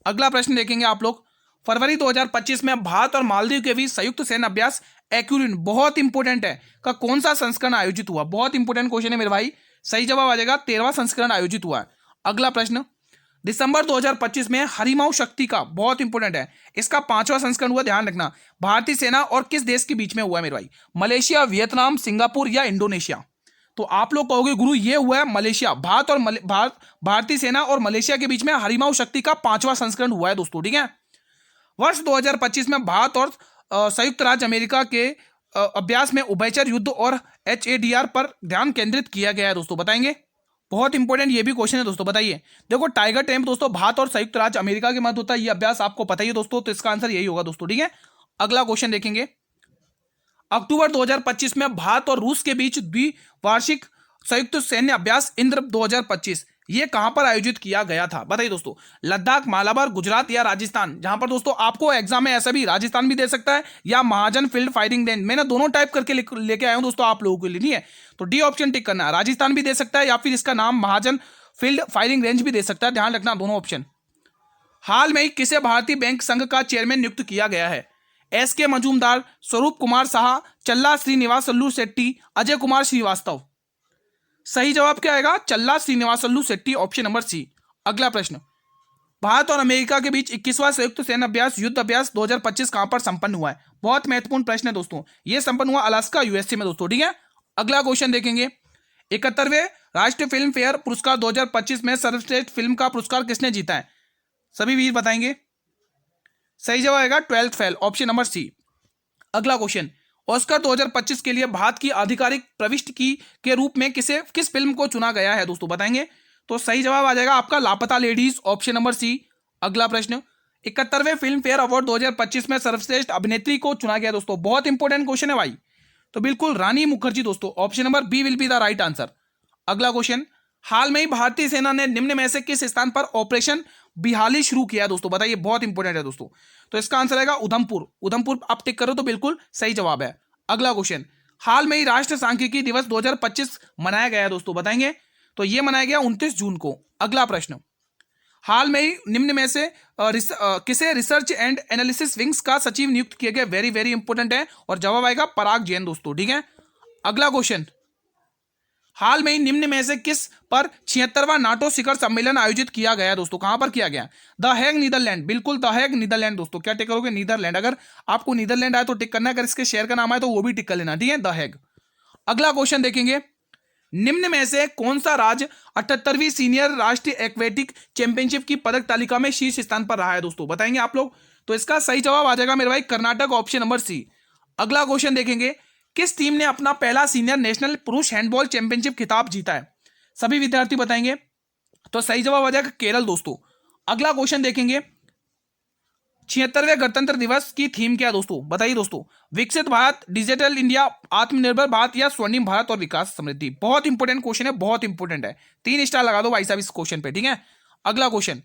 अगला प्रश्न देखेंगे आप लोग, फरवरी 2025 में भारत और मालदीव के बीच संयुक्त सैन्य अभ्यास एक्यूरिन, बहुत इंपॉर्टेंट है, का कौन सा संस्करण आयोजित हुआ, बहुत इंपॉर्टेंट क्वेश्चन है मेरे भाई। सही जवाब आ जाएगा 13वां संस्करण आयोजित हुआ है। अगला प्रश्न, दिसंबर 2025 में हरिमाऊ शक्ति का, बहुत इंपॉर्टेंट है, इसका 5वां संस्करण हुआ, ध्यान रखना। भारतीय सेना और किस देश के बीच में हुआ है मेरे भाई, मलेशिया, वियतनाम, सिंगापुर या इंडोनेशिया। तो आप लोग कहोगे गुरु ये हुआ है मलेशिया। भारतीय सेना और मलेशिया के बीच में हरिमाऊ शक्ति का 5वां संस्करण हुआ है दोस्तों, ठीक है। वर्ष 2025 में भारत और संयुक्त राज्य अमेरिका के अभ्यास में उभयचर युद्ध और HADR पर ध्यान केंद्रित किया गया है दोस्तों, बताएंगे। बहुत इंपॉर्टेंट ये भी क्वेश्चन है दोस्तों, बताइए। देखो टाइगर टैंक दोस्तों भारत और संयुक्त राज्य अमेरिका के मध्य होता है, ये अभ्यास आपको पता ही है दोस्तों, तो इसका आंसर यही होगा दोस्तों, ठीक है। अगला क्वेश्चन देखेंगे। अक्टूबर 2025 में भारत और रूस के बीच द्विवार्षिक संयुक्त सैन्य अभ्यास इंद्र 2025 ये कहां पर आयोजित किया गया था, बताइए दोस्तों। लद्दाख, मालाबार, गुजरात या राजस्थान। जहां पर दोस्तों आपको एग्जाम में ऐसा भी राजस्थान भी दे सकता है या महाजन फील्ड फायरिंग रेंज, मैंने दोनों टाइप करके लेके आया हूं दोस्तों आप लोगों के लिए, नहीं है। तो डी ऑप्शन टिक करना है, राजस्थान भी दे सकता है या फिर इसका नाम महाजन फील्ड फायरिंग रेंज भी दे सकता है, ध्यान रखना दोनों ऑप्शन। हाल में ही किसे भारतीय बैंक संघ का चेयरमैन नियुक्त किया गया है? SK मजूमदार, स्वरूप कुमार साहा, चल्ला श्रीनिवासल्लू शेट्टी, अजय कुमार श्रीवास्तव। सही जवाब क्या आएगा? चल्ला श्रीनिवासल्लू शेट्टी, ऑप्शन नंबर सी। अगला प्रश्न, भारत और अमेरिका के बीच 21वां संयुक्त सैन्य अभ्यास युद्ध अभ्यास 2025 कहां पर संपन्न हुआ है? बहुत महत्वपूर्ण प्रश्न है दोस्तों, यह संपन्न हुआ अलास्का USA में दोस्तों, ठीक है। अगला क्वेश्चन देखेंगे। 71वें राष्ट्रीय फिल्म फेयर पुरस्कार 2025 में सर्वश्रेष्ठ फिल्म का पुरस्कार किसने जीता है? सभी वीर बताएंगे। सही जवाब आएगा 12th fail, option number C. अगला क्वेश्चन, ऑस्कर 2025 के लिए भारत की आधिकारिक प्रविष्टि की के रूप में किस फिल्म को चुना गया है दोस्तों, बताएंगे। तो सही जवाब आ जाएगा आपका लापता लेडीज, ऑप्शन नंबर सी। अगला प्रश्न, 71वें फिल्म फेयर अवार्ड 2025 में सर्वश्रेष्ठ अभिनेत्री को चुना गया दोस्तों, बहुत इंपॉर्टेंट क्वेश्चन है भाई। तो बिल्कुल रानी मुखर्जी दोस्तों, option number B will be the right answer. अगला क्वेश्चन, हाल में ही भारतीय सेना ने निम्न में से किस स्थान पर ऑपरेशन बिहाली शुरू किया दोस्तों, बताइए, बहुत इंपॉर्टेंट है दोस्तों। तो इसका आंसर आएगा उधमपुर। उधमपुर आप टिक करो तो बिल्कुल सही जवाब है। अगला क्वेश्चन, हाल में ही राष्ट्रीय सांख्यिकी दिवस 2025 मनाया गया है दोस्तों, बताएंगे। तो यह मनाया गया 29 जून को। अगला प्रश्न, हाल में ही निम्न में से किसे रिसर्च एंड एनालिसिस विंग्स का सचिव नियुक्त किया गया? वेरी वेरी इंपॉर्टेंट है और जवाब आएगा पराग जैन दोस्तों, ठीक है। अगला क्वेश्चन, हाल में ही निम्न में से किस पर 76वां नाटो शिखर सम्मेलन आयोजित किया गया दोस्तों, कहां पर किया गया? द हेग नीदरलैंड, बिल्कुल द हेग नीदरलैंड दोस्तों। क्या टिक करोगे? नीदरलैंड। अगर आपको नीदरलैंड आए तो टिक करना है, अगर इसके शहर का नाम आए तो वो भी टिक कर लेना, ठीक है, द हेग। अगला क्वेश्चन देखेंगे। निम्न में से कौन सा राज्य 78वीं सीनियर राष्ट्रीय एक्वेटिक चैंपियनशिप की पदक तालिका में शीर्ष स्थान पर रहा है दोस्तों, बताएंगे आप लोग। तो इसका सही जवाब आ जाएगा मेरे भाई कर्नाटक, ऑप्शन नंबर सी। अगला क्वेश्चन देखेंगे। किस टीम ने अपना पहला सीनियर नेशनल पुरुष हैंडबॉल चैंपियनशिप खिताब जीता है? सभी विद्यार्थी बताएंगे। तो सही जवाब आ जाएगा केरल दोस्तों। अगला क्वेश्चन देखेंगे। 76वें गणतंत्र दिवस की थीम क्या है दोस्तों, बताइए दोस्तों। विकसित भारत, डिजिटल इंडिया, आत्मनिर्भर भारत या स्वर्णिम भारत और विकास समृद्धि। बहुत इंपॉर्टेंट क्वेश्चन है, बहुत इंपॉर्टेंट है। 3 स्टार लगा दो भाई साहब इस क्वेश्चन पे, ठीक है। अगला क्वेश्चन,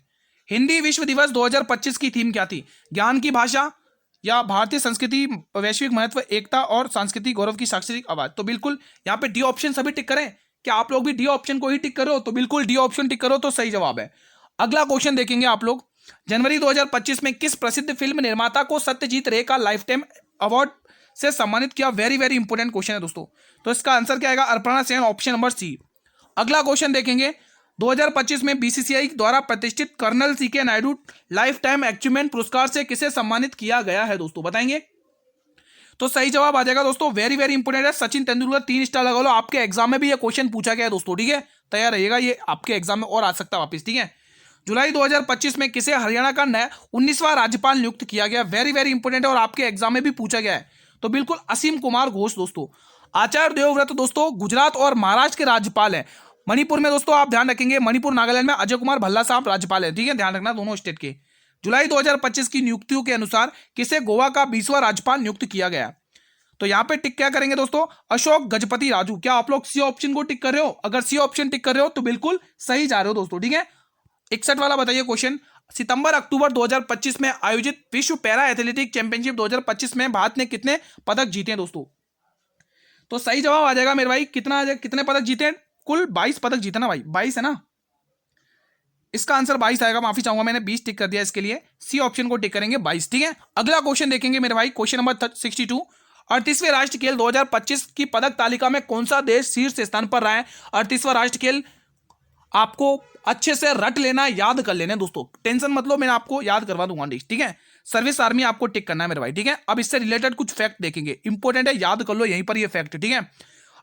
हिंदी विश्व दिवस 2025 की थीम क्या थी? ज्ञान की भाषा या भारतीय संस्कृति, वैश्विक महत्व, एकता और सांस्कृतिक गौरव की सांस्कृतिक आवाज। तो बिल्कुल यहाँ पे डी ऑप्शन सभी टिक करें। क्या आप लोग भी डी ऑप्शन को ही टिक करो? तो बिल्कुल डी ऑप्शन टिक करो तो सही जवाब है। अगला क्वेश्चन देखेंगे आप लोग। जनवरी 2025 में किस प्रसिद्ध फिल्म निर्माता को सत्यजीत रे का लाइफ टाइम अवार्ड से सम्मानित किया? वेरी वेरी इंपॉर्टेंट क्वेश्चन है दोस्तों। तो इसका आंसर क्या आएगा? अर्पणा सेन, ऑप्शन नंबर सी। अगला क्वेश्चन देखेंगे। 2025 में BCCI द्वारा प्रतिष्ठित colonel CK Naidu lifetime achievement पुरस्कार से किसे सम्मानित किया गया है दोस्तों, बताएंगे। तो सही जवाब आ जाएगा दोस्तों, वेरी वेरी इंपॉर्टेंट है, सचिन तेंदुलकर। 3 स्टार लगा लो। आपके एग्जाम में भी ये क्वेश्चन पूछा गया है दोस्तों, ठीक है, तैयार रहिएगा, ये आपके एग्जाम में और आ सकता है वापस, ठीक है। जुलाई 2025 में किसे हरियाणा का नया 19वां राज्यपाल नियुक्त किया गया? वेरी वेरी इंपॉर्टेंट है और आपके एग्जाम में भी पूछा गया है। तो बिल्कुल असीम कुमार घोष दोस्तों। आचार्य देवव्रत दोस्तों गुजरात और महाराष्ट्र के राज्यपाल है। मणिपुर में दोस्तों आप ध्यान रखेंगे, मणिपुर नागालैंड में अजय कुमार भल्ला साहब राज्यपाल है, ठीक है, ध्यान रखना दोनों स्टेट के। जुलाई 2025 की नियुक्तियों के अनुसार किसे गोवा का 20वां राज्यपाल नियुक्त किया गया? तो यहां पे टिक क्या करेंगे दोस्तों? अशोक गजपति राजू। क्या आप लोग सी ऑप्शन को टिक कर रहे हो? अगर सी ऑप्शन टिक कर रहे हो तो बिल्कुल सही जा रहे हो दोस्तों, ठीक है। 61 वाला बताइए क्वेश्चन। सितंबर अक्टूबर 2025 में आयोजित विश्व पैरा एथलेटिक चैंपियनशिप 2025 में भारत ने कितने पदक जीते हैं दोस्तों? तो सही जवाब आ जाएगा मेरे भाई, कितने पदक जीते हैं? कुल 22 पदक जीते ना भाई, 22 है ना। इसका आंसर 22 आएगा, माफी चाहूंगा मैंने 20 टिक कर दिया, इसके लिए सी ऑप्शन को टिक करेंगे 22, ठीक है। अगला क्वेश्चन देखेंगे मेरे भाई, क्वेश्चन नंबर 62। 38वें राष्ट्रीय खेल 2025 की पदक तालिका में कौन सा देश शीर्ष स्थान पर रहा है? 38वां राष्ट्रीय खेल आपको अच्छे से रट लेना, याद कर लेना दोस्तों, टेंशन मत लो, मैं आपको याद करवा दूंगा, ठीक है। सर्विस आर्मी आपको टिक करना है मेरे भाई, ठीक है। अब इससे रिलेटेड कुछ फैक्ट देखेंगे, इंपॉर्टेंट है, याद कर लो यहीं पर ये फैक्ट, ठीक है।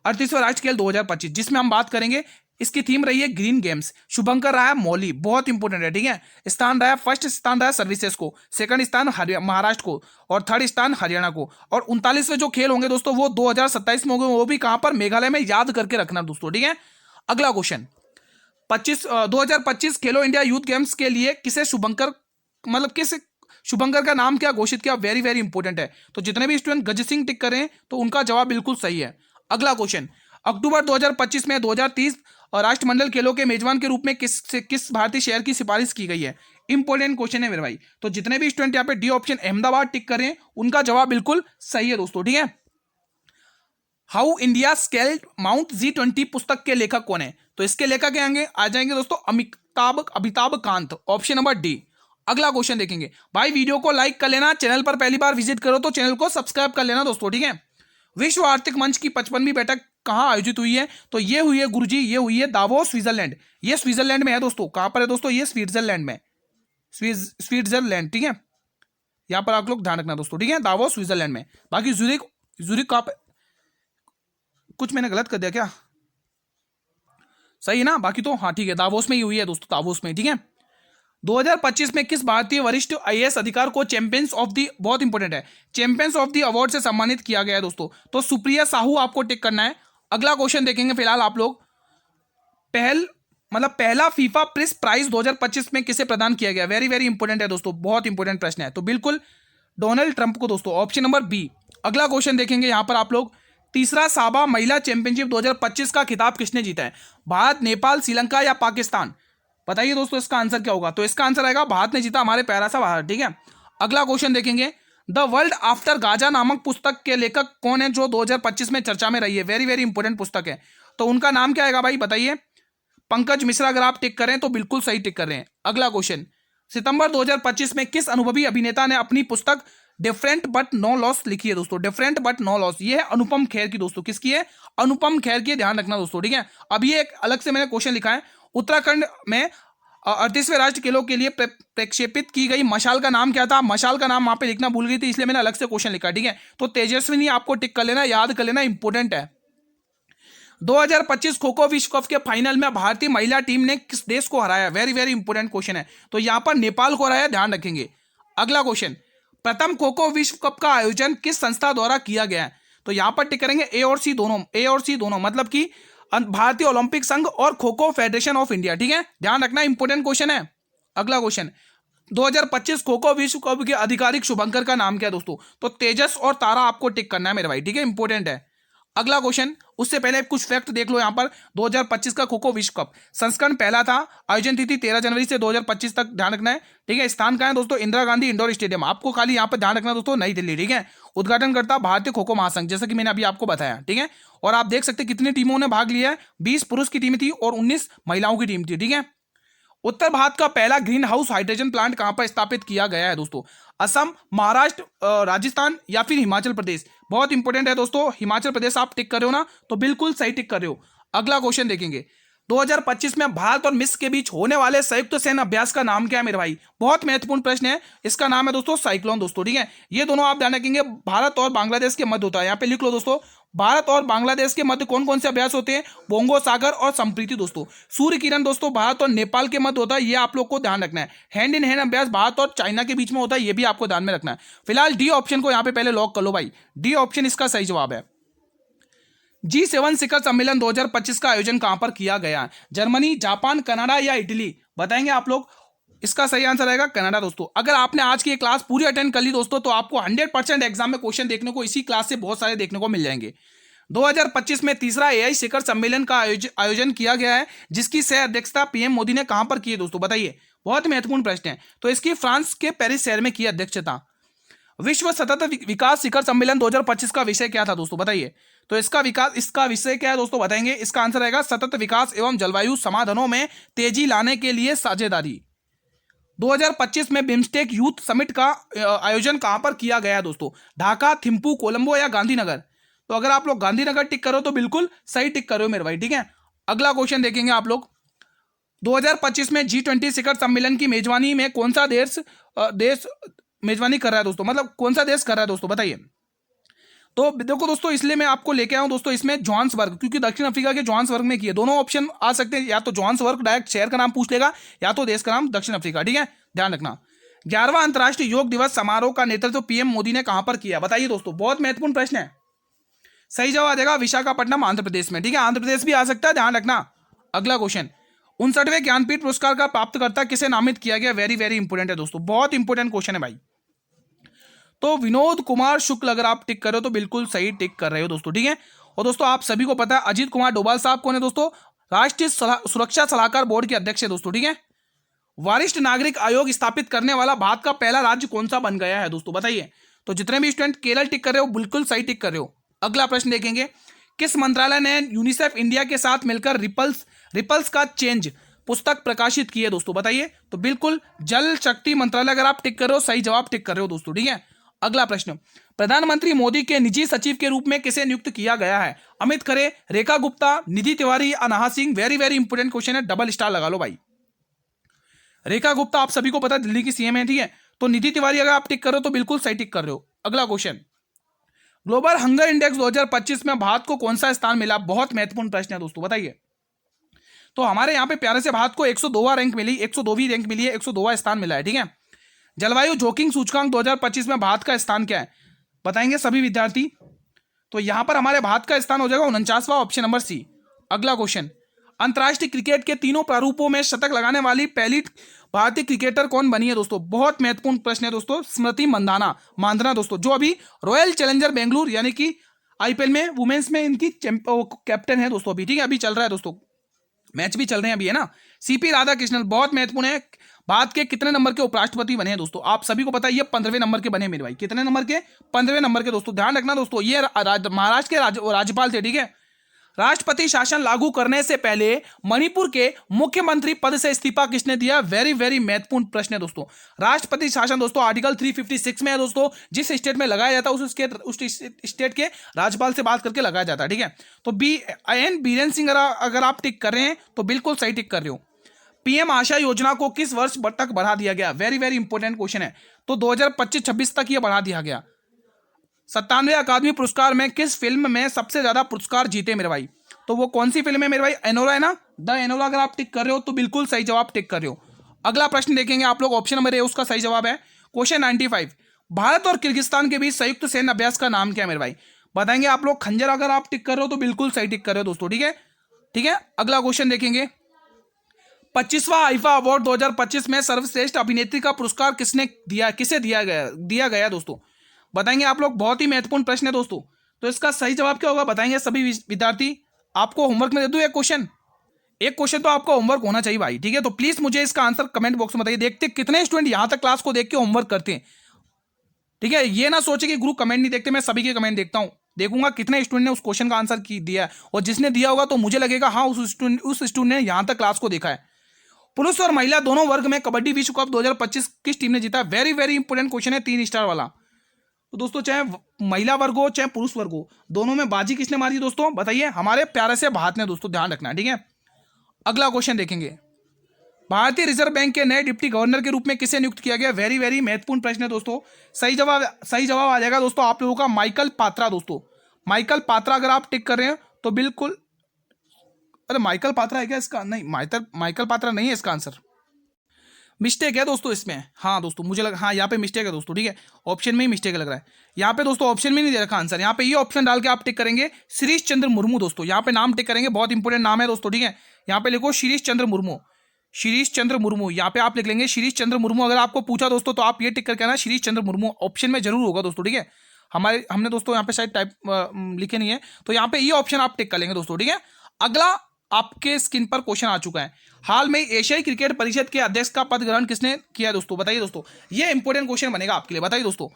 38वां राष्ट्रीय खेल 2025 जिसमें हम बात करेंगे, इसकी थीम रही है ग्रीन गेम्स। शुभंकर रहा है मौली, बहुत इंपॉर्टेंट है, ठीक है। स्थान रहा है, फर्स्ट स्थान रहा है सर्विसेज को, सेकंड स्थान महाराष्ट्र को और थर्ड स्थान हरियाणा को। और 39वें जो खेल होंगे दोस्तों वो 2027 में होंगे, वो भी कहां पर, मेघालय में, याद करके रखना दोस्तों, ठीक है। अगला क्वेश्चन 2025 खेलो इंडिया यूथ गेम्स के लिए किसे शुभंकर, मतलब किस शुभंकर का नाम क्या घोषित किया, वेरी वेरी इंपॉर्टेंट है। तो जितने भी स्टूडेंट गज सिंह टिक करें तो उनका जवाब बिल्कुल सही है। अगला क्वेश्चन, अक्टूबर 2025 में 2030 राष्ट्रमंडल खेलों के मेजबान के रूप में किस भारतीय शहर की सिफारिश की गई है। इंपॉर्टेंट क्वेश्चन है मेरे भाई। तो जितने भी स्टूडेंट यहाँ पे डी ऑप्शन अहमदाबाद टिक करें उनका जवाब बिल्कुल सही है दोस्तों, ठीक है। How India scaled mount G20 पुस्तक के लेखक कौन है। तो इसके लेखक आएंगे आ जाएंगे दोस्तों Amitabh Kant, option number D. अगला क्वेश्चन देखेंगे भाई, वीडियो को लाइक कर लेना, चैनल पर पहली बार विजिट करो तो चैनल को सब्सक्राइब कर लेना दोस्तों, ठीक है। विश्व आर्थिक मंच की 55वीं बैठक कहां आयोजित हुई है। तो ये हुई है गुरुजी, ये हुई है दावोस स्विट्जरलैंड। ये स्विट्जरलैंड में है दोस्तों, कहां पर है दोस्तों, ये स्विट्जरलैंड में, स्विट्जरलैंड, ठीक है। यहां पर आप लोग ध्यान रखना दोस्तों, ठीक है, दावोस स्विट्जरलैंड में। बाकी जूरिक कहां पर, कुछ मैंने गलत कर दिया क्या, सही है ना। बाकी तो हाँ ठीक है, दावोस में ही हुई है दोस्तों, दावोस में, ठीक है। 2025 में किस भारतीय वरिष्ठ आईएएस अधिकार को चैंपियंस ऑफ दी, बहुत इंपॉर्टेंट है, चैंपियंस ऑफ दी अवार्ड से सम्मानित किया गया है दोस्तों। तो सुप्रिया साहू आपको टिक करना है। अगला क्वेश्चन देखेंगे फिलहाल आप लोग, पहला फीफा प्रेस प्राइज 2025 में किसे प्रदान किया गया, वेरी वेरी इंपॉर्टेंट है दोस्तों, बहुत इंपॉर्टेंट प्रश्न है। तो बिल्कुल डोनाल्ड ट्रंप को दोस्तों, ऑप्शन नंबर बी। अगला क्वेश्चन देखेंगे यहां पर आप लोग, तीसरा साबा महिला चैंपियनशिप 2025 का खिताब किसने जीता है। भारत, नेपाल, श्रीलंका या पाकिस्तान, बताइए दोस्तों इसका आंसर क्या होगा। तो इसका आंसर आएगा भारत ने जीता, हमारे प्यारा सा भारत, ठीक है। अगला क्वेश्चन देखेंगे, द वर्ल्ड आफ्टर गाजा नामक पुस्तक के लेखक कौन है जो 2025 में चर्चा में रही है, वेरी वेरी इंपॉर्टेंट पुस्तक है। तो उनका नाम क्या आएगा भाई, बताइए। पंकज मिश्रा, अगर आप टिक करें तो बिल्कुल सही टिक कर रहे हैं। अगला क्वेश्चन, सितंबर 2025 में किस अनुभवी अभिनेता ने अपनी पुस्तक डिफरेंट बट नो लॉस लिखी है दोस्तों, डिफरेंट बट नो लॉस, ये है अनुपम खेर की दोस्तों, किसकी है, अनुपम खेर की, ध्यान रखना दोस्तों, ठीक है। अब ये एक अलग से मैंने क्वेश्चन लिखा है, उत्तराखंड में 38वें राष्ट्रीय खेलों के लिए प्रक्षेपित की गई मशाल का नाम क्या था। मशाल का नाम वहां पे लिखना भूल गई थी, इसलिए मैंने अलग से क्वेश्चन लिखा, ठीक है। तो तेजस्विनी आपको टिक कर लेना, याद कर लेना, इंपॉर्टेंट है। 2025 खो खो विश्व कप के फाइनल में भारतीय महिला टीम ने किस देश को हराया, वेरी वेरी इंपॉर्टेंट क्वेश्चन है। तो यहां पर नेपाल को हराया, ध्यान रखेंगे। अगला क्वेश्चन, प्रथम खो खो विश्व कप का आयोजन किस संस्था द्वारा किया गया है। तो यहां पर टिक करेंगे ए और सी दोनों, मतलब कि भारतीय ओलंपिक संघ और kho kho federation of India, ठीक है, ध्यान रखना, इंपॉर्टेंट क्वेश्चन है। अगला क्वेश्चन, 2025 खो खो विश्व कप के आधिकारिक शुभंकर का नाम क्या है दोस्तों। तो तेजस और तारा आपको टिक करना है मेरे भाई, ठीक है, इंपॉर्टेंट है। अगला क्वेश्चन, उससे पहले कुछ फैक्ट देख लो यहां पर। 2025 का खो खो विश्व कप संस्करण पहला था, आयोजन तिथि 13 जनवरी से 2025 तक, ध्यान रखना है, ठीक है। स्थान कहां है दोस्तों, इंदिरा गांधी इंडोर स्टेडियम, आपको खाली यहां पर ध्यान रखना दोस्तों, नई दिल्ली, ठीक है। उद्घाटनकर्ता भारतीय खो खो महासंघ, जैसा कि मैंने अभी आपको बताया, ठीक है। और आप देख सकते कितनी टीमों ने भाग लिया है, 20 पुरुष की टीम थी और 19 महिलाओं की टीम थी, ठीक है। उत्तर भारत का पहला ग्रीन हाउस हाइड्रोजन प्लांट कहां पर स्थापित किया गया है दोस्तों, असम, महाराष्ट्र, राजस्थान या फिर हिमाचल प्रदेश, बहुत इंपॉर्टेंट है दोस्तों। हिमाचल प्रदेश आप टिक कर रहे हो ना, तो बिल्कुल सही टिक कर रहे हो। अगला क्वेश्चन देखेंगे, 2025 में भारत और मिस्र के बीच होने वाले संयुक्त सैन्य अभ्यास का नाम क्या है मेरे भाई, बहुत महत्वपूर्ण प्रश्न है। इसका नाम है दोस्तों साइक्लोन दोस्तों, ठीक है। ये दोनों आप ध्यान रखेंगे, भारत और बांग्लादेश के मध्य होता है, यहाँ पे लिख लो दोस्तों, भारत और बांग्लादेश के मध्य कौन कौन से अभ्यास होते हैं, बोंगो सागर और संप्रीति दोस्तों। सूर्य किरण दोस्तों भारत और नेपाल के मध्य होता है, ये आप लोग को ध्यान रखना है। हैंड इन हैंड अभ्यास भारत और चाइना के बीच में होता है, ये भी आपको ध्यान में रखना है। फिलहाल डी ऑप्शन को यहाँ पे पहले लॉक कर लो भाई, डी ऑप्शन इसका सही जवाब है। G7 शिखर सम्मेलन 2025 का आयोजन कहां पर किया गया है, जर्मनी, जापान, कनाडा या इटली, बताएंगे आप लोग। इसका सही आंसर आएगा कनाडा दोस्तों। अगर आपने आज की ये क्लास पूरी अटेंड कर ली दोस्तों, तो आपको 100% एग्जाम में क्वेश्चन देखने को इसी क्लास से बहुत सारे देखने को मिल जाएंगे। 2025 में तीसरा एआई शिखर सम्मेलन का आयोजन किया गया है, जिसकी सह अध्यक्षता पीएम मोदी ने कहां पर की है दोस्तों, बताइए, बहुत महत्वपूर्ण प्रश्न है। तो इसकी फ्रांस के पेरिस शहर में की अध्यक्षता। विश्व सतत विकास शिखर सम्मेलन 2025 का विषय क्या था दोस्तों, बताइए। तो इसका विषय क्या है दोस्तों, बताएंगे। इसका आंसर आएगा सतत विकास एवं जलवायु समाधानों में तेजी लाने के लिए साझेदारी। 2025 में बिम्स्टेक यूथ समिट का आयोजन कहां पर किया गया दोस्तों, ढाका, थिम्पू, कोलंबो या गांधीनगर। तो अगर आप लोग गांधीनगर टिक करो तो बिल्कुल सही टिक करो मेरे भाई, ठीक है। अगला क्वेश्चन देखेंगे आप लोग, 2025 में G20 शिखर सम्मेलन की मेजबानी में कौन सा देश मेजबानी कर रहा है दोस्तों, मतलब कौन सा देश कर रहा है दोस्तों, बताइए। तो देखो दोस्तों, इसलिए मैं आपको लेके आया हूं दोस्तों इसमें जोहान्सबर्ग, क्योंकि दक्षिण अफ्रीका के जोहान्सबर्ग में किए। दोनों ऑप्शन आ सकते हैं, या तो जोहान्सबर्ग डायरेक्ट शहर का नाम पूछ लेगा, या तो देश का नाम दक्षिण अफ्रीका। ठीक है, ध्यान रखना। 11वां अंतर्राष्ट्रीय योग दिवस समारोह का नेतृत्व पीएम मोदी ने कहां पर किया? बताइए दोस्तों, बहुत महत्वपूर्ण प्रश्न है। सही जवाब आ जाएगा विशाखापट्टनम, आंध्र प्रदेश में। ठीक है, आंध्र प्रदेश भी आ सकता है, ध्यान रखना। अगला क्वेश्चन, 59वें ज्ञानपीठ पुरस्कार का प्राप्तकर्ता किसे नामित किया गया? वेरी वेरी इंपोर्टेंट है दोस्तों, बहुत इंपोर्टेंट क्वेश्चन है भाई। तो विनोद कुमार शुक्ल, अगर आप टिक कर रहे हो तो बिल्कुल सही टिक कर रहे हो दोस्तों। ठीक है, और दोस्तों आप सभी को पता है अजीत कुमार डोभाल साहब कौन है दोस्तों? राष्ट्रीय सुरक्षा सलाहकार बोर्ड के अध्यक्ष है दोस्तों। ठीक है, वरिष्ठ नागरिक आयोग स्थापित करने वाला भारत का पहला राज्य कौन सा बन गया है दोस्तों? बताइए। तो जितने भी स्टूडेंट केरल टिक कर रहे हो बिल्कुल सही टिक कर रहे हो। अगला प्रश्न देखेंगे, किस मंत्रालय ने यूनिसेफ इंडिया के साथ मिलकर रिपल्स का चेंज पुस्तक प्रकाशित की है दोस्तों? बताइए। तो बिल्कुल जल शक्ति मंत्रालय, अगर आप टिक कर रहे हो सही जवाब टिक कर रहे हो दोस्तों। ठीक है, अगला प्रश्न, प्रधानमंत्री मोदी के निजी सचिव के रूप में किसे नियुक्त किया गया है? Amit Khare, Rekha Gupta, Nidhi Tiwari, Anaha Singh. Very very important question है, डबल स्टार लगा लो भाई। रेखा गुप्ता आप सभी को पता है दिल्ली की सीएम है। ठीक है, तो निधि तिवारी अगर आप टिक कर रहे हो तो बिल्कुल सही टिक कर रहे हो। अगला क्वेश्चन, ग्लोबल हंगर इंडेक्स 2025 में भारत को कौन सा स्थान मिला? बहुत महत्वपूर्ण प्रश्न है दोस्तों, बताइए। तो हमारे यहाँ पे प्यारे से भारत को 102वां रैंक मिली, 102वीं रैंक मिली है, 102वां स्थान मिला है। ठीक है, जलवायु जोखिम सूचकांक 2025 में भारत का स्थान क्या है? बताएंगे सभी विद्यार्थी। तो यहां पर हमारे भारत का स्थान हो जाएगा 49वां, ऑप्शन नंबर सी। अगला क्वेश्चन, अंतर्राष्ट्रीय क्रिकेट के तीनों प्रारूपों में शतक लगाने वाली पहली भारतीय क्रिकेटर कौन बनी है दोस्तों? बहुत महत्वपूर्ण प्रश्न है दोस्तों। स्मृति मांधाना दोस्तों, जो अभी रॉयल चैलेंजर बेंगलुरु यानी कि आईपीएल में वुमेन्स में इनकी कैप्टन है दोस्तों अभी। ठीक है, अभी चल रहा है दोस्तों, मैच भी चल रहे हैं अभी, है ना। सीपी राधाकृष्णन, बहुत महत्वपूर्ण है। भारत के कितने नंबर के उपराष्ट्रपति बने हैं दोस्तों? आप सभी को पता है ये 15वें नंबर के बने मेरे भाई। कितने नंबर के? 15वें नंबर के दोस्तों, ध्यान रखना दोस्तों। ये महाराष्ट्र के राज्यपाल थे। ठीक है, राष्ट्रपति शासन लागू करने से पहले मणिपुर के मुख्यमंत्री पद से इस्तीफा किसने दिया? वेरी वेरी महत्वपूर्ण प्रश्न है दोस्तों। राष्ट्रपति शासन दोस्तों आर्टिकल 356 में है दोस्तों, जिस स्टेट में लगाया जाता है उस स्टेट के राज्यपाल से बात करके लगाया जाता है। ठीक है, तो बीरेन सिंह अगर आप टिक कर रहे हैं तो बिल्कुल सही टिक कर रहे हो। पीएम आशा योजना को किस वर्ष तक बढ़ा दिया गया? वेरी वेरी इंपॉर्टेंट क्वेश्चन है। तो 2025-26 तक यह बढ़ा दिया गया। 97वें अकादमी पुरस्कार में किस फिल्म में सबसे ज्यादा पुरस्कार जीते मेरे भाई? तो वो कौन सी फिल्म है मेरे भाई? एनोरा है ना, द एनोरा। अगर आप टिक कर रहे हो तो बिल्कुल सही जवाब टिक कर रहे हो। अगला प्रश्न देखेंगे आप लोग, ऑप्शन नंबर ए उसका सही जवाब है। क्वेश्चन 95, भारत और किर्गिस्तान के बीच संयुक्त सैन्य अभ्यास का नाम क्या है मेरे भाई? बताएंगे आप लोग। खंजर अगर आप टिक कर रहे हो तो बिल्कुल सही टिक कर रहे हो दोस्तों। ठीक है, ठीक है, अगला क्वेश्चन देखेंगे। 25वां आईफा अवार्ड 2025 में सर्वश्रेष्ठ अभिनेत्री का पुरस्कार किसे दिया गया दोस्तों? बताएंगे आप लोग। बहुत ही महत्वपूर्ण प्रश्न है दोस्तों। तो इसका सही जवाब क्या होगा? बताएंगे सभी विद्यार्थी। आपको होमवर्क में दे दूं एक क्वेश्चन तो आपको होमवर्क होना चाहिए भाई। ठीक है, तो प्लीज मुझे इसका आंसर कमेंट बॉक्स में बताइए। देखते कितने स्टूडेंट यहां तक क्लास को देख के होमवर्क करते हैं। ठीक है, ये ना सोचे कि गुरु कमेंट नहीं देखते, मैं सभी के कमेंट देखता हूं। देखूंगा कितने स्टूडेंट ने उस क्वेश्चन का आंसर दिया है, और जिसने दिया होगा तो मुझे लगेगा हाँ उस स्टूडेंट ने यहां तक क्लास को देखा है। पुरुष और महिला दोनों वर्ग में कबड्डी विश्व कप 2025 किस टीम ने जीता? वेरी वेरी इंपोर्टेंट क्वेश्चन है, 3 स्टार वाला। तो दोस्तों चाहे महिला वर्ग हो चाहे पुरुष वर्ग हो, दोनों में बाजी किसने मारी दोस्तों? बताइए। हमारे प्यारे से भारत ने दोस्तों, ध्यान रखना है। ठीक है, अगला क्वेश्चन देखेंगे। भारतीय रिजर्व बैंक के नए डिप्टी गवर्नर के रूप में किसे नियुक्त किया गया? वेरी वेरी महत्वपूर्ण प्रश्न है दोस्तों। सही जवाब आ जाएगा दोस्तों आप लोगों का माइकल पात्रा दोस्तों। माइकल पात्रा अगर आप टिक कर रहे हैं तो बिल्कुल। अरे माइकल पात्रा है क्या इसका? नहीं, माइकल पात्रा नहीं है इसका आंसर। मिस्टेक है दोस्तों इसमें। हाँ दोस्तों मुझे लगा, हाँ यहाँ पे मिस्टेक है दोस्तों। ठीक है, ऑप्शन में ही मिस्टेक लग रहा है। यहाँ पे दोस्तों ऑप्शन में नहीं दे रखा आंसर। यहाँ पे ये ऑप्शन डाल के आप टिक करेंगे शिरीष चंद्र मुर्मू दोस्तों। यहाँ पे नाम टिक करेंगे, बहुत इंपॉर्टेंट नाम है दोस्तों। ठीक है, यहाँ पे लिखो शिरीष चंद्र मुर्मू। यहाँ पे आप लिख लेंगे शिरीष चंद्र मुर्मू। अगर आपको पूछा दोस्तों तो आप ये टिक करके आना शिरीष चंद्र मुर्मू, ऑप्शन में जरूर होगा दोस्तों। ठीक है, हमने दोस्तों यहाँ पे शायद टाइप लिखे नहीं है, तो यहाँ पे ये ऑप्शन आप टिक कर लेंगे दोस्तों। ठीक है, अगला आपके स्क्रीन पर क्वेश्चन आ चुका है। हाल में एशियाई क्रिकेट परिषद के अध्यक्ष का पद ग्रहण किसने किया दोस्तों? बताइए दोस्तों, ये इंपॉर्टेंट क्वेश्चन बनेगा आपके लिए। बताइए दोस्तों,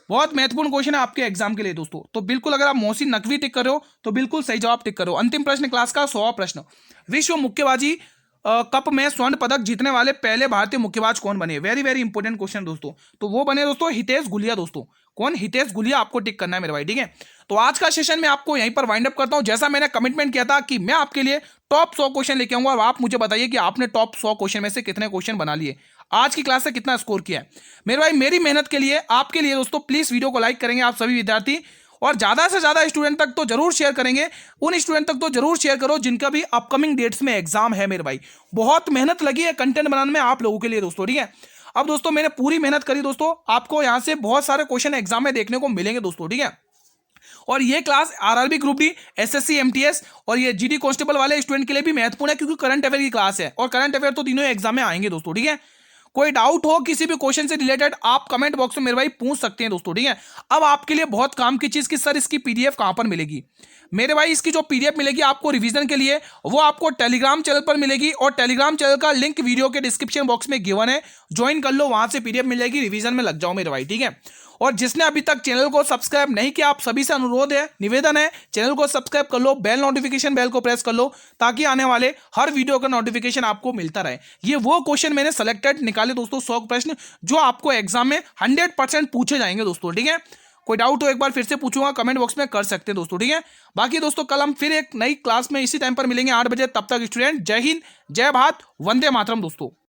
बहुत महत्वपूर्ण क्वेश्चन है आपके एग्जाम के लिए दोस्तों। तो बिल्कुल अगर आप मोहसिन नकवी टिक कर रहे हो तो बिल्कुल सही जवाब टिक करो। अंतिम प्रश्न क्लास का 100वां प्रश्न, विश्व मुक्केबाजी कप में स्वर्ण पदक जीतने वाले पहले भारतीय मुक्केबाज कौन बने? वेरी वेरी इंपॉर्टेंट क्वेश्चन दोस्तों। तो वो बने दोस्तों हितेश गुलिया दोस्तों। कौन? हितेश गुलिया, आपको टिक करना है मेरे भाई। ठीक है, तो आज का सेशन में आपको यहीं पर वाइंड अप करता हूं। जैसा मैंने कमिटमेंट किया था कि मैं आपके लिए टॉप 100 क्वेश्चन लेके आऊंगा, और आप मुझे बताइए कि आपने टॉप 100 क्वेश्चन में से कितने क्वेश्चन बना लिए, आज की क्लास से कितना स्कोर किया है मेरे भाई। मेरी मेहनत के लिए आपके लिए दोस्तों प्लीज वीडियो को लाइक करेंगे आप सभी विद्यार्थी, और ज़्यादा से ज़्यादा स्टूडेंट तक तो जरूर शेयर करेंगे, उन स्टूडेंट तक तो जरूर शेयर करो जिनका भी अपकमिंग डेट्स में एग्जाम है मेरे भाई। बहुत मेहनत लगी है कंटेंट बनाने में आप लोगों के लिए दोस्तों, ठीक है। अब दोस्तों मैंने पूरी मेहनत करी दोस्तों, आपको यहाँ से बहुत सारे क्वेश्चन एग्जाम में देखने को मिलेंगे दोस्तों, ठीक है। और ये class RRB group D, SSC, MTS और ये जीडी कांस्टेबल वाले स्टूडेंट के लिए भी महत्वपूर्ण है, क्योंकि करंट अफेयर की क्लास है और करंट अफेयर तो तीनों एग्जाम में आएंगे दोस्तों, ठीक है। कोई डाउट हो किसी भी क्वेश्चन से रिलेटेड आप कमेंट बॉक्स में मेरे भाई पूछ सकते हैं दोस्तों, ठीक है। अब आपके लिए बहुत काम की चीज कि सर इसकी पीडीएफ कहां पर मिलेगी। मेरे भाई इसकी जो पीडीएफ मिलेगी आपको रिवीजन के लिए, वो आपको टेलीग्राम चैनल पर मिलेगी और टेलीग्राम चैनल का लिंक वीडियो के डिस्क्रिप्शन बॉक्स में गिवन है, ज्वाइन कर लो, वहां से पीडीएफ मिल जाएगी, रिवीजन में लग जाओ मेरे भाई, ठीक है। और जिसने अभी तक चैनल को सब्सक्राइब नहीं किया, आप सभी से अनुरोध है, निवेदन है, चैनल को सब्सक्राइब कर लो, बेल नोटिफिकेशन बेल को प्रेस कर लो, ताकि आने वाले हर वीडियो का नोटिफिकेशन आपको मिलता रहे। ये वो क्वेश्चन मैंने सेलेक्टेड निकाले दोस्तों, 100 प्रश्न जो आपको एग्जाम में 100% पूछे जाएंगे दोस्तों, ठीक है। कोई डाउट हो एक बार फिर से पूछूंगा, कमेंट बॉक्स में कर सकते हैं दोस्तों, ठीक है। बाकी दोस्तों कल हम फिर एक नई क्लास में इसी टाइम पर मिलेंगे 8 बजे, तब तक स्टूडेंट जय हिंद, जय भारत, वंदे मातरम दोस्तों।